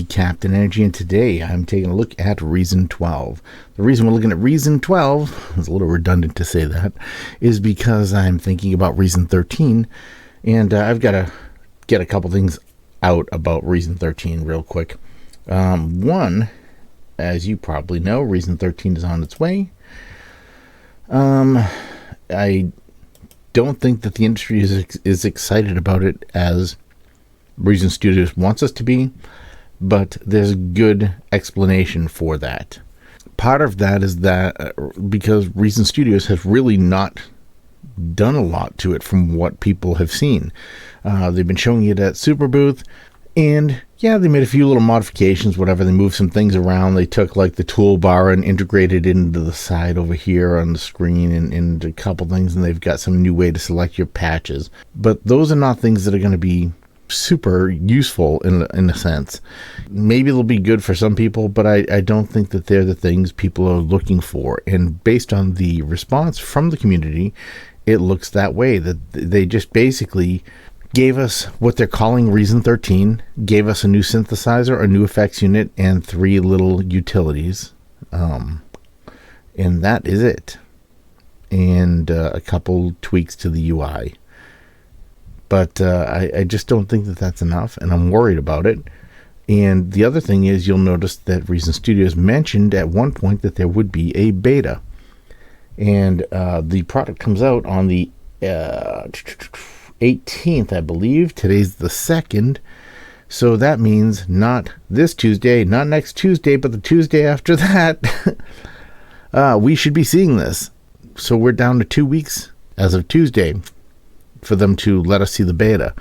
Captain Energy, and today I'm taking a look at Reason 12. The reason we're looking at Reason 12, it's a little redundant to say that, is because I'm thinking about Reason 13, and I've got to get a couple things out about Reason 13 real quick. One, as you probably know, Reason 13 is on its way. I don't think that the industry is excited about it as Reason Studios wants us to be, but there's a good explanation for that. Part of that is that because Reason Studios has really not done a lot to it from what people have seen. They've been showing it at Super Booth, and yeah, they made a few little modifications, whatever. They moved some things around. They took like the toolbar and integrated it into the side over here on the screen and a couple things, and they've got some new way to select your patches. But those are not things that are going to be super useful in a sense. Maybe they'll be good for some people, but I don't think that they're the things people are looking for. And based on the response from the community, it looks that way, that they just basically gave us what they're calling Reason 13, gave us a new synthesizer, a new effects unit, and 3 little utilities. And that is it. And a couple tweaks to the UI. But I just don't think that that's enough, and I'm worried about it. And the other thing is, you'll notice that Reason Studios mentioned at one point that there would be a beta. And the product comes out on the 18th, I believe. Today's the 2nd. So that means not this Tuesday, not next Tuesday, but the Tuesday after that, we should be seeing this. So we're down to 2 weeks as of Tuesday for them to let us see the beta.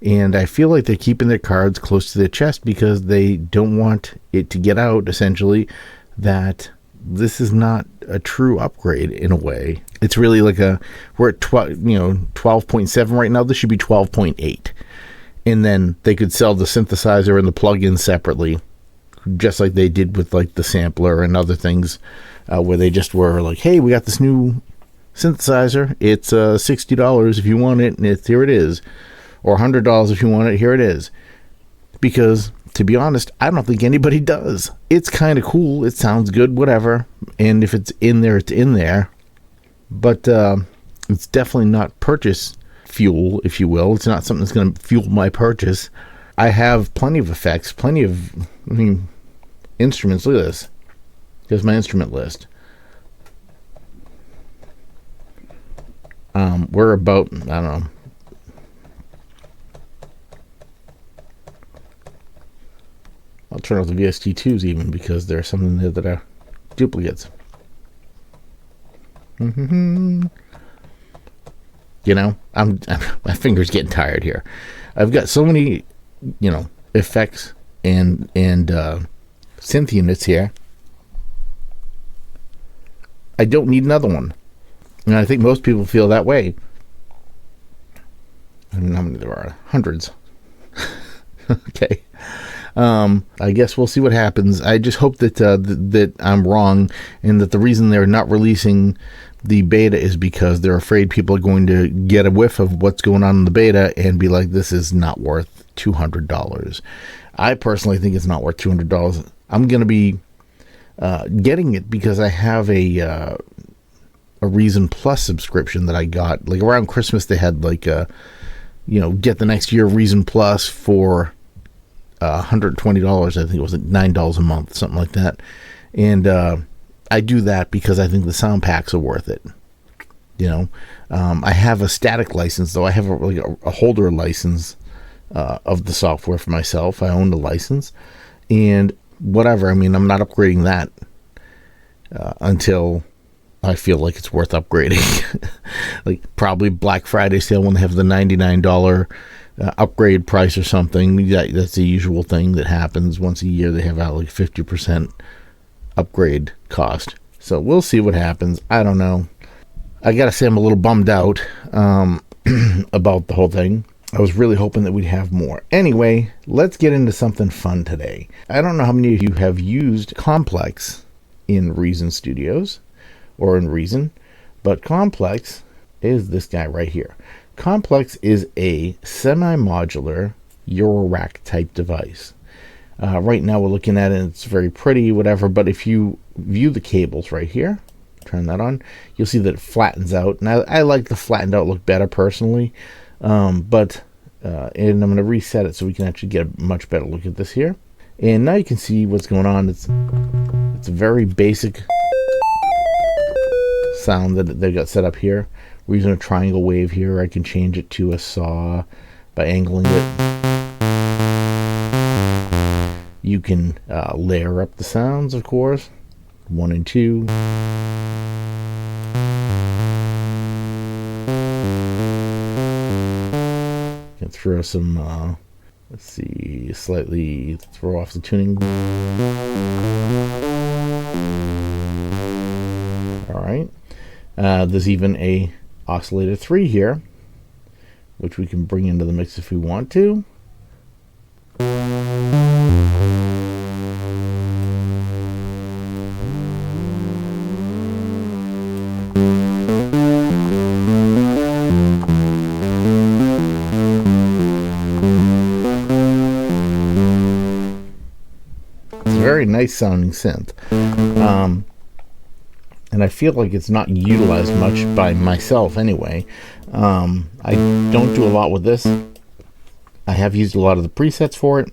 And I feel like they're keeping their cards close to their chest because they don't want it to get out, essentially, that this is not a true upgrade in a way. It's really like we're at 12.7 right now. This should be 12.8. And then they could sell the synthesizer and the plugin separately, just like they did with like the sampler and other things, where they just were like, hey, we got this new synthesizer. It's $60 if you want it, and here it is. Or $100 if you want it, here it is. Because, to be honest, I don't think anybody does. It's kind of cool. It sounds good, whatever. And if it's in there, it's in there. But it's definitely not purchase fuel, if you will. It's not something that's going to fuel my purchase. I have plenty of effects, plenty of instruments. Look at this. Here's my instrument list. We're about, I don't know, I'll turn off the VST2s even because there are some in there that are duplicates. You know, my finger's getting tired here. I've got so many, effects and synth units here. I don't need another one. And I think most people feel that way. I don't know how many there are. Hundreds. Okay. I guess we'll see what happens. I just hope that that I'm wrong, and that the reason they're not releasing the beta is because they're afraid people are going to get a whiff of what's going on in the beta and be like, this is not worth $200. I personally think it's not worth $200. I'm going to be getting it because I have a Reason Plus subscription that I got. Like around Christmas, they had like get the next year Reason Plus for $120. I think it was like $9 a month, something like that. And I do that because I think the sound packs are worth it. I have a static license, though. I have a holder license of the software for myself. I own the license, and whatever. I mean, I'm not upgrading that until I feel like it's worth upgrading. Like probably Black Friday sale when they have the $99 upgrade price or something. That's the usual thing that happens once a year. They have out like 50% upgrade cost. So we'll see what happens. I don't know. I gotta say I'm a little bummed out about the whole thing. I was really hoping that we'd have more. Anyway, let's get into something fun today. I don't know how many of you have used Complex in Reason Studios or in Reason, but Complex is this guy right here. Complex is a semi-modular Eurorack type device. Right now we're looking at it, and it's very pretty, whatever, but if you view the cables right here, turn that on, you'll see that it flattens out. And I like the flattened out look better personally, and I'm going to reset it so we can actually get a much better look at this here. And now you can see what's going on. It's a very basic sound that they got set up here. We're using a triangle wave here. I can change it to a saw by angling it. You can layer up the sounds, of course, 1 and 2. You can throw some, let's see, slightly throw off the tuning. All right. There's even a oscillator 3 here, which we can bring into the mix if we want to. Very nice sounding synth, and I feel like it's not utilized much by myself anyway. I don't do a lot with this. I have used a lot of the presets for it,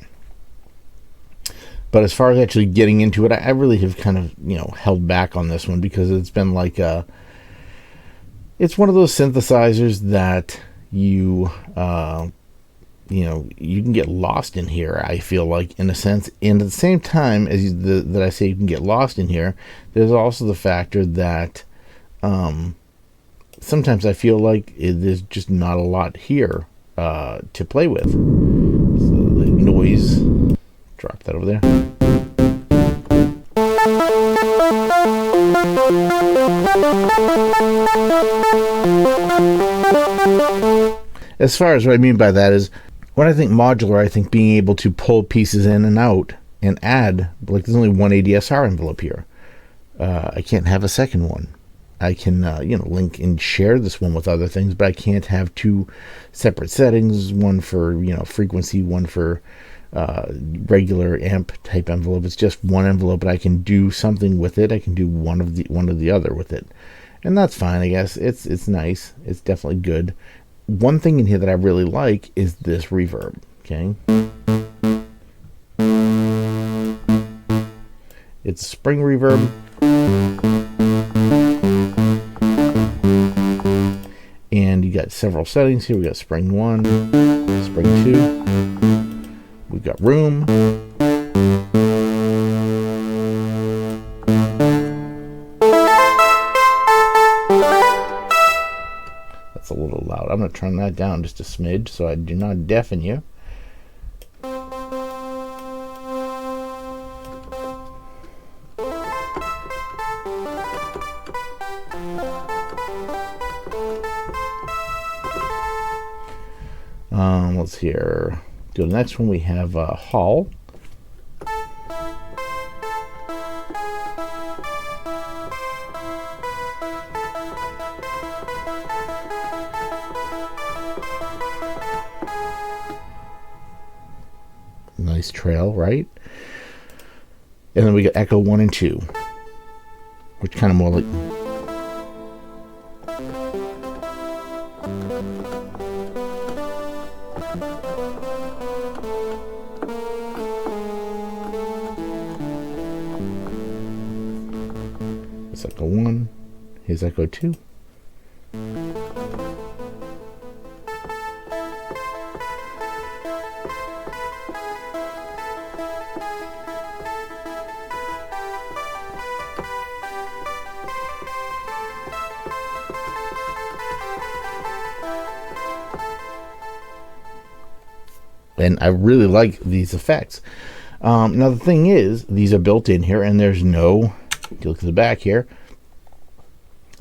but as far as actually getting into it, I really have kind of held back on this one, because it's been like it's one of those synthesizers that you can get lost in here, I feel like, in a sense. And at the same time as that I say you can get lost in here, there's also the factor that sometimes I feel like there's just not a lot here to play with. So the noise, drop that over there. As far as what I mean by that is, when I think modular, I think being able to pull pieces in and out and add, like there's only one ADSR envelope here. I can't have a second one. I can, link and share this one with other things, but I can't have 2 separate settings, one for, frequency, one for regular amp type envelope. It's just one envelope, but I can do something with it. I can do one or the other with it. And that's fine, I guess. It's nice. It's definitely good. One thing in here that I really like is this reverb, okay? It's a Spring Reverb. And you got several settings here. We got Spring 1, Spring 2. We've got Room. That's a little loud. I'm going to turn that down just a smidge so I do not deafen you. Let's hear. Do the next one. We have Hall. Nice trail, right? And then we got Echo 1 and 2, which kind of more like. It's Echo 1, here's Echo 2. And I really like these effects. Now the thing is, these are built in here, and there's no, if you look at the back here,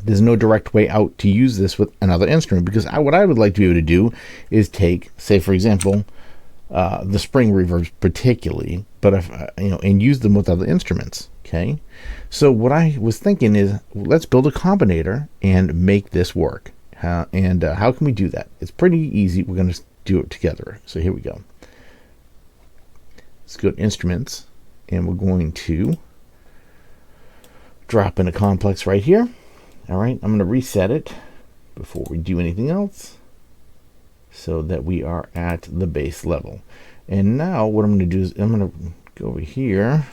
there's no direct way out to use this with another instrument, because what I would like to be able to do is take, say for example, the Spring Reverbs particularly, but if and use them with other instruments. Okay, so what I was thinking is, let's build a combinator and make this work. How can we do that? It's pretty easy. We're going to do it together. So here we go. Let's go to Instruments, and we're going to drop in a complex right here. All right, I'm going to reset it before we do anything else so that we are at the base level. And now what I'm going to do is I'm going to go over here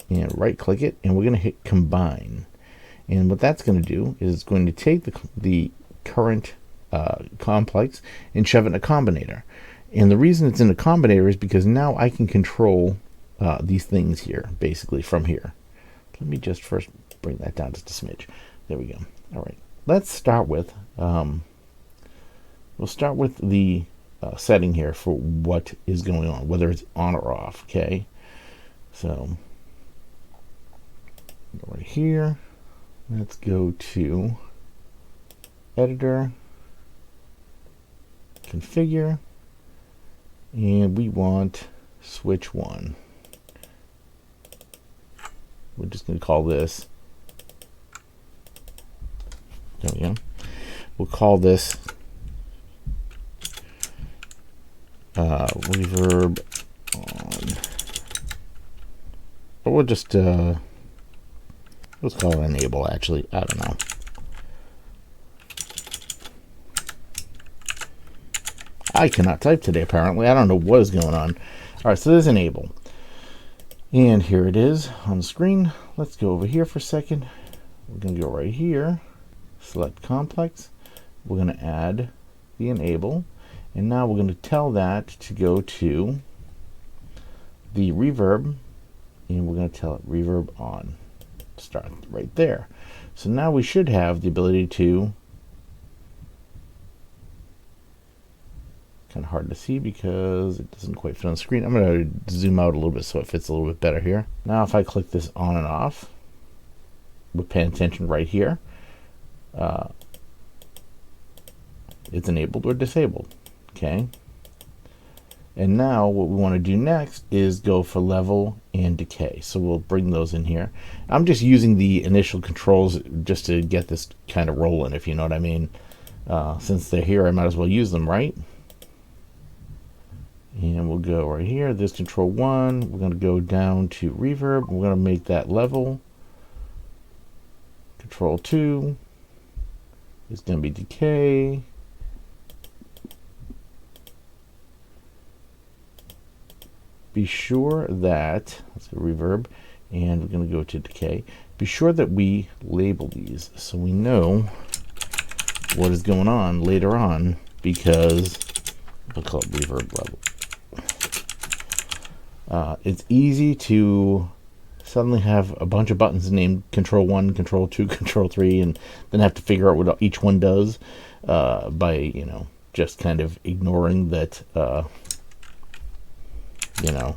and right click it, and we're going to hit Combine. And what that's going to do is it's going to take the current complex and shove it in a Combinator. And the reason it's in a Combinator is because now I can control these things here, basically from here. Let me just first bring that down just a smidge. There we go. All right, let's start with we'll start with the setting here for what is going on, whether it's on or off. Okay, so go right here. Let's go to Editor, Configure, and we want switch 1. We're just going to call this, there we go, we'll call this reverb on, or we'll just let's call it enable. Actually, I don't know. I cannot type today, apparently. I don't know what is going on. All right, so there's enable. And here it is on the screen. Let's go over here for a second. We're going to go right here, select complex. We're going to add the enable. And now we're going to tell that to go to the reverb. And we're going to tell it reverb on. Start right there. So now we should have the ability to, kind of hard to see because it doesn't quite fit on the screen. I'm going to zoom out a little bit so it fits a little bit better here. Now if I click this on and off, we're paying attention right here. It's enabled or disabled. Okay. And now what we want to do next is go for level and decay. So we'll bring those in here. I'm just using the initial controls just to get this kind of rolling, if you know what I mean. Since they're here, I might as well use them, right? And we'll go right here. There's control 1. We're going to go down to reverb. We're going to make that level. Control 2 is going to be decay. Be sure that, let's go reverb, and we're going to go to decay. Be sure that we label these so we know what is going on later on, because we'll call it reverb level. It's easy to suddenly have a bunch of buttons named control 1, control 2, control 3, and then have to figure out what each one does by, you know, just kind of ignoring that, you know,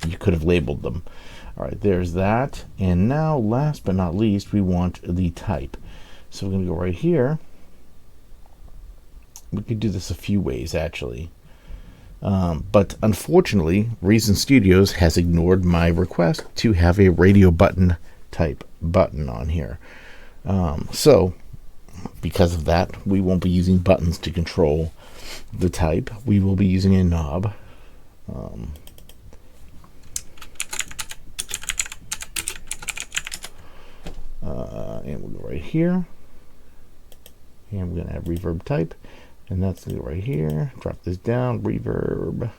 you could have labeled them. All right, there's that. And now, last but not least, we want the type. So we're going to go right here. We could do this a few ways, actually. But unfortunately, Reason Studios has ignored my request to have a radio button type button on here. So, because of that, we won't be using buttons to control the type. We will be using a knob. And we'll go right here. And we're going to have reverb type. And that's going to go right here. Drop this down, reverb,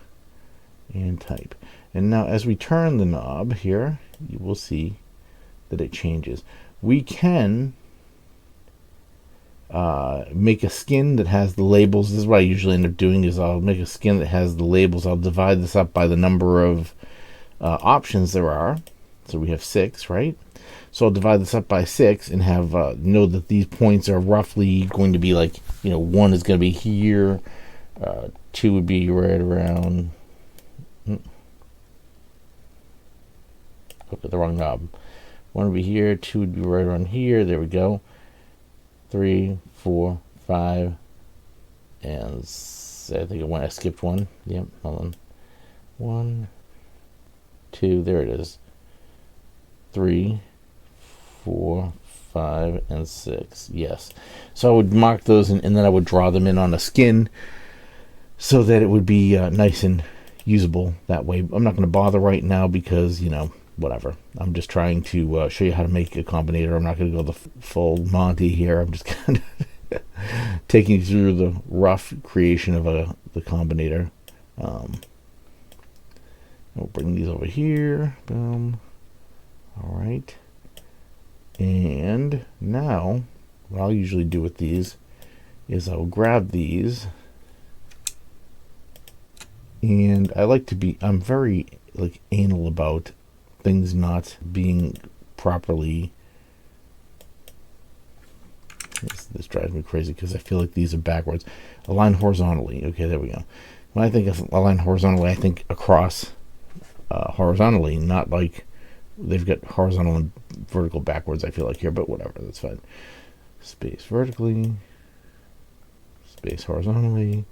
and type. And now as we turn the knob here, you will see that it changes. We can make a skin that has the labels. This is what I usually end up doing, is I'll make a skin that has the labels. I'll divide this up by the number of options there are. So we have 6, right? So I'll divide this up by 6 and have know that these points are roughly going to be like, you know, 1 is going to be here, 2 would be right around, look at the wrong knob. 1 would be here, 2 would be right around here, there we go. 3, 4, 5, and I think I skipped 1. Yep, hold on. 1, 2, there it is. 3, 4, 5, and 6. Yes. So I would mark those and then I would draw them in on a skin. so that it would be nice and usable that way. I'm not going to bother right now because, whatever. I'm just trying to show you how to make a Combinator. I'm not going to go the full Monty here. I'm just kind of taking you through the rough creation of the Combinator. We'll bring these over here. Boom. All right. And now, what I'll usually do with these is I'll grab these. And I'm very anal about things not being properly. This drives me crazy because I feel like these are backwards. Align horizontally. Okay, there we go. When I think of align horizontally, I think across horizontally, not like they've got horizontal and vertical backwards, I feel like here, but whatever, that's fine. Space vertically, space horizontally,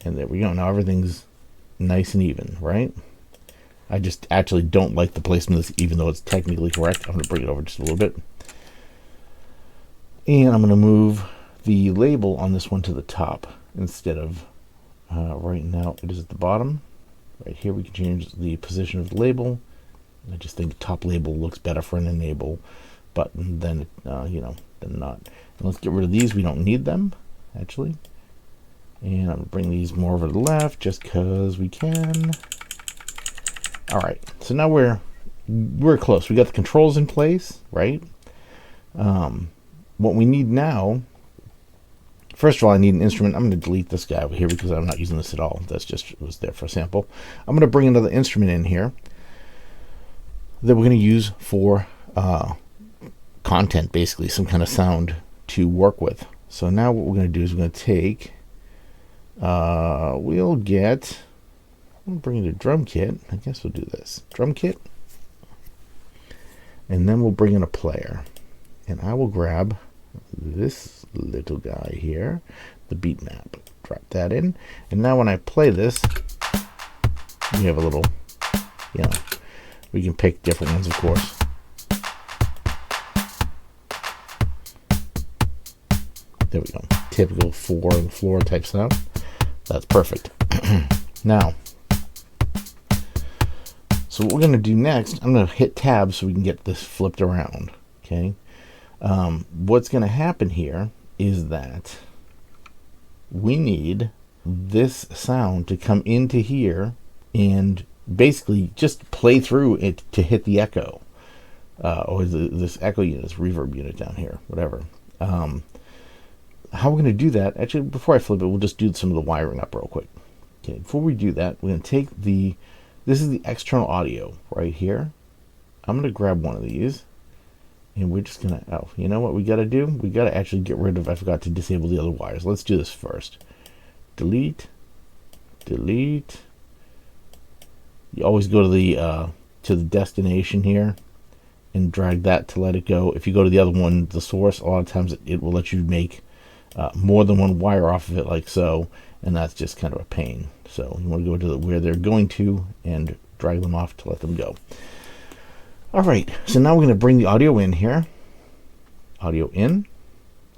and there we go. Now everything's nice and even, right? I just actually don't like the placement of this, even though it's technically correct. I'm going to bring it over just a little bit. And I'm going to move the label on this one to the top instead of right now it is at the bottom. Right here we can change the position of the label. I just think top label looks better for an enable button than than not. And let's get rid of these. We don't need them actually. And I'm going to bring these more over to the left just because we can. All right, so now we're close. We got the controls in place, right? What we need now, first of all, I need an instrument. I'm going to delete this guy over here because I'm not using this at all. That's just, it was there for a sample. I'm going to bring another instrument in here that we're going to use for content, basically, some kind of sound to work with. So now what we're going to do is we're going to take, we'll bring in a drum kit. I guess we'll do this. Drum kit. And then we'll bring in a player. And I will grab this little guy here, the beat map. Drop that in. And now when I play this, we have a little, we can pick different ones, of course. There we go. Typical 4 on the floor type sound. That's perfect. Now, so what we're going to do next, I'm going to hit tab so we can get this flipped around. Okay. What's going to happen here is that we need this sound to come into here and basically just play through it to hit the echo, or this echo unit, this reverb unit down here, whatever. How we're going to do that, actually, before I flip it, we'll just do some of the wiring up real quick. Okay, before we do that, we're going to take this is the external audio right here. I'm going to grab one of these, and we're just going to, you know what we got to do? We got to actually get rid of, I forgot to disable the other wires. Let's do this first. Delete, delete. You always go to the destination here and drag that to let it go. If you go to the other one, the source, a lot of times it will let you make more than one wire off of it, like so, and that's just kind of a pain. So you want to go to where they're going to and drag them off to let them go. All right, so now we're going to bring the audio in here, audio in,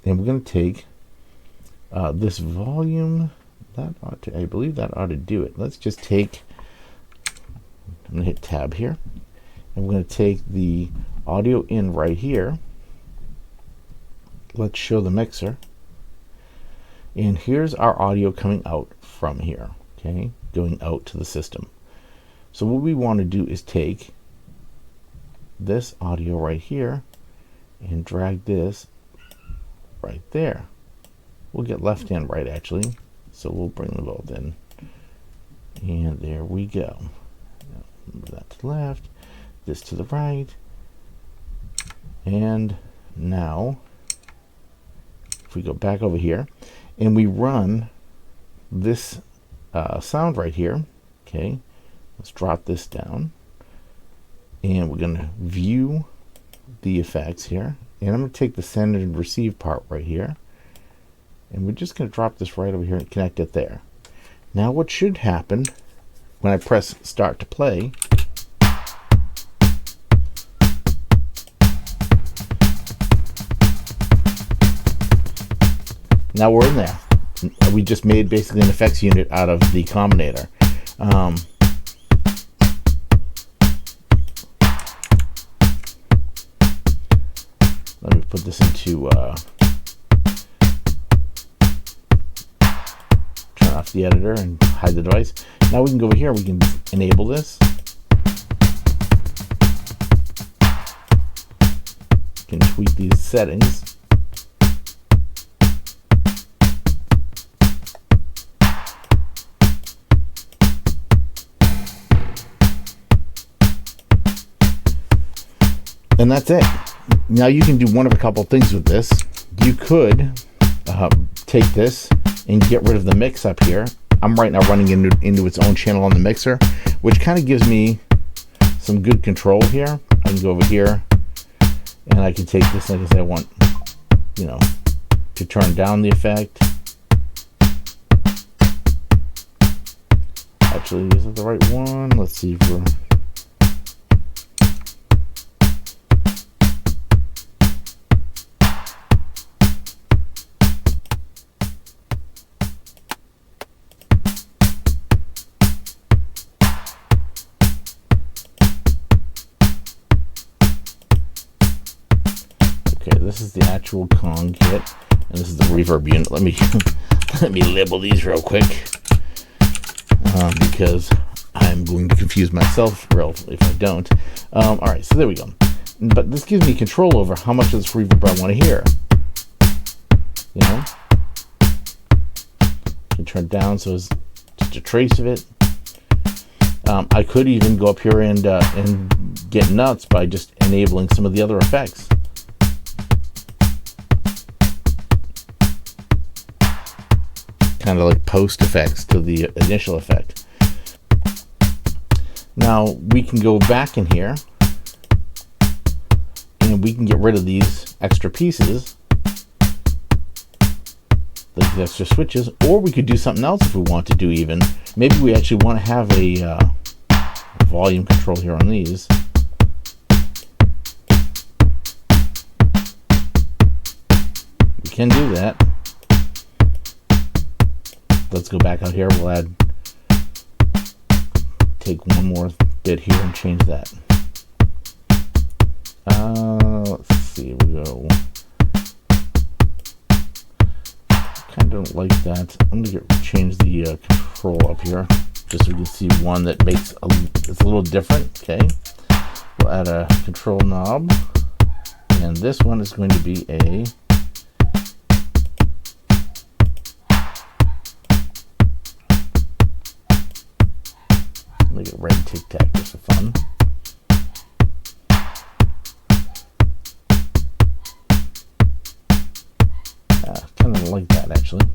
and we're going to take this volume. I believe that ought to do it. Let's just take, I'm going to hit tab here, and we're going to take the audio in right here. Let's show the mixer. And here's our audio coming out from here, okay, going out to the system. So what we want to do is take this audio right here and drag this right there. We'll get left and right actually, so we'll bring them both in, and there we go. Now, move that to the left, this to the right, and now if we go back over here and we run this sound right here, okay, let's drop this down, and we're going to view the effects here, and I'm going to take the send and receive part right here, and we're just going to drop this right over here and connect it there. Now what should happen when I press start to play, now we're in there. we just made basically an effects unit out of the Combinator. Let me put this into turn off the editor and hide the device. Now we can go over here, we can enable this. Can tweak these settings. And that's it. Now you can do one of a couple things with this. You could take this and get rid of the mix up here. I'm right now running into its own channel on the mixer, which kind of gives me some good control here. I can go over here and I can take this, like I said, I want, you know, to turn down the effect. Actually, is it the right one? Let's see if we're... This is the actual Kong kit, and this is the reverb unit. Let me let me label these real quick because I'm going to confuse myself if I don't. All right, so there we go. But this gives me control over how much of this reverb I want to hear. You know, I can turn it down so it's just a trace of it. I could even go up here and get nuts by just enabling some of the other effects. Kind of like post effects to the initial effect. Now we can go back in here and we can get rid of these extra pieces, these extra switches, or we could do something else if we want to do even. Maybe we actually want to have a volume control here on these. We can do that. Let's go back out here. We'll take one more bit here and change that. Let's see. We go. Kind of don't like that. I'm gonna change the control up here, just so we can see one that makes it's a little different. Okay. We'll add a control knob, and this one is going to be a red tic tac just for fun. Kind of like that actually.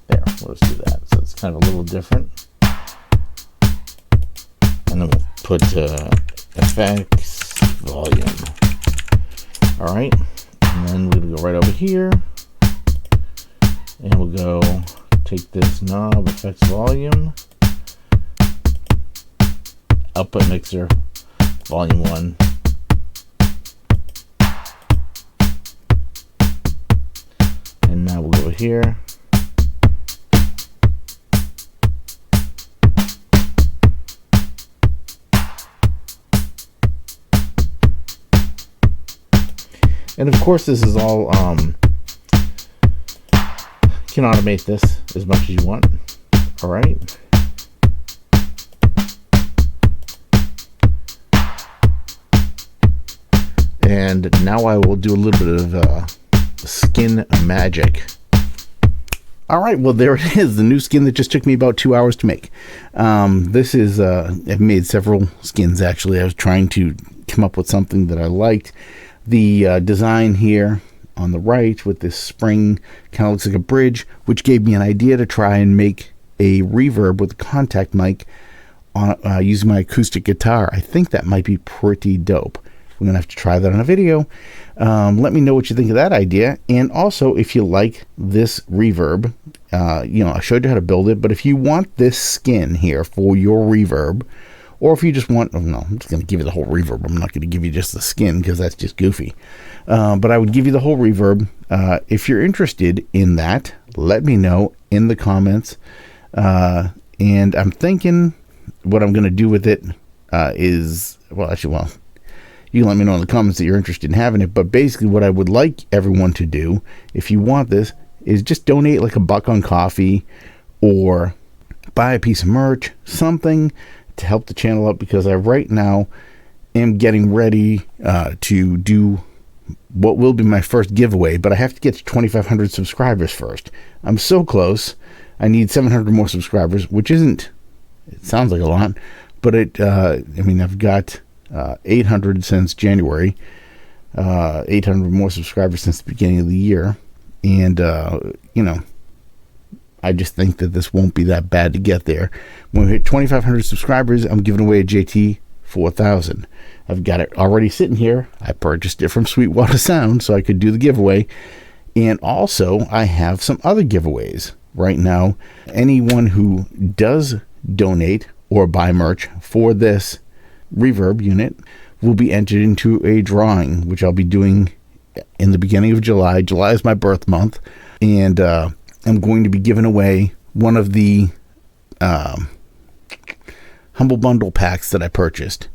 There, we'll just do that. So it's kind of a little different. And then we'll put effects volume. All right, and then we're gonna go right over here. And we'll go take this knob, effects volume, output mixer, volume 1. And now we'll go here. And of course this is all you can automate this as much as you want. All right. And now I will do a little bit of skin magic. All right, well there it is, the new skin that just took me about 2 hours to make. This is I've made several skins actually. I was trying to come up with something that I liked. The design here on the right with this spring kind of looks like a bridge, which gave me an idea to try and make a reverb with a contact mic on using my acoustic guitar. I think that might be pretty dope. We're gonna have to try that on a video. Let me know what you think of that idea, and also if you like this reverb. You know, I showed you how to build it, but if you want this skin here for your reverb, Or if you just want, oh no, I'm just going to give you the whole reverb. I'm not going to give you just the skin because that's just goofy. But I would give you the whole reverb. If you're interested in that, let me know in the comments. And I'm thinking what I'm going to do with it is, well, you can let me know in the comments that you're interested in having it. But basically what I would like everyone to do, if you want this, is just donate like $1 on coffee or buy a piece of merch, something to help the channel up, because I right now am getting ready to do what will be my first giveaway, but I have to get to 2,500 subscribers first. I'm so close. I need 700 more subscribers, which isn't, it sounds like a lot, but I mean, I've got 800 since January, 800 more subscribers since the beginning of the year. And, you know, I just think that this won't be that bad to get there. When we hit 2,500 subscribers, I'm giving away a JT 4000. I've got it already sitting here. I purchased it from Sweetwater Sound so I could do the giveaway. And also, I have some other giveaways right now. Anyone who does donate or buy merch for this reverb unit will be entered into a drawing, which I'll be doing in the beginning of July. July is my birth month, and I'm going to be giving away one of the Humble Bundle packs that I purchased.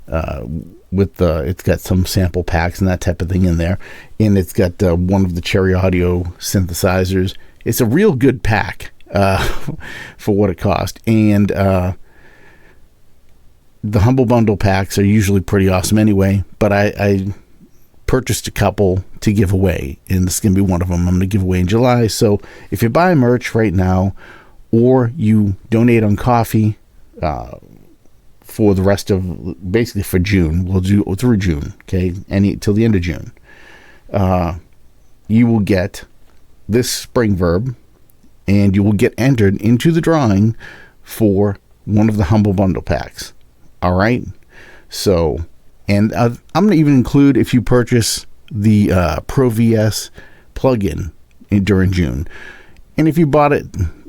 It's got some sample packs and that type of thing in there, and it's got one of the Cherry Audio synthesizers. It's a real good pack for what it cost, and the Humble Bundle packs are usually pretty awesome anyway, but I purchased a couple to give away, and this is going to be one of them I'm going to give away in July. So if you buy merch right now, or you donate on coffee for the rest of, basically for June, we'll do through June, okay, till the end of June, you will get this Spring Verb, and you will get entered into the drawing for one of the Humble Bundle packs. All right, so, and I'm going to even include, if you purchase the Pro VS plugin during June, and if you bought it,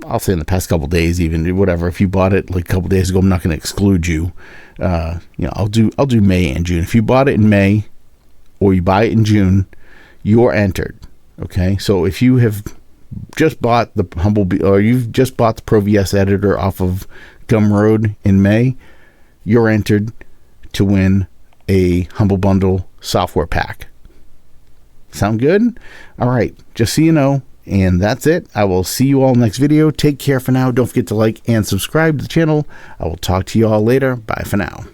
I'll say in the past couple days, even whatever, if you bought it like a couple days ago, I'm not going to exclude you. I'll do May and June. If you bought it in May or you buy it in June, you're entered. Okay, so if you have just bought the or you've just bought the Pro VS editor off of Gumroad in May, you're entered to win a Humble Bundle software pack. Sound good? All right, just so you know, and that's it. I will see you all next video. Take care for now. Don't forget to like and subscribe to the channel. I will talk to you all later. Bye for now.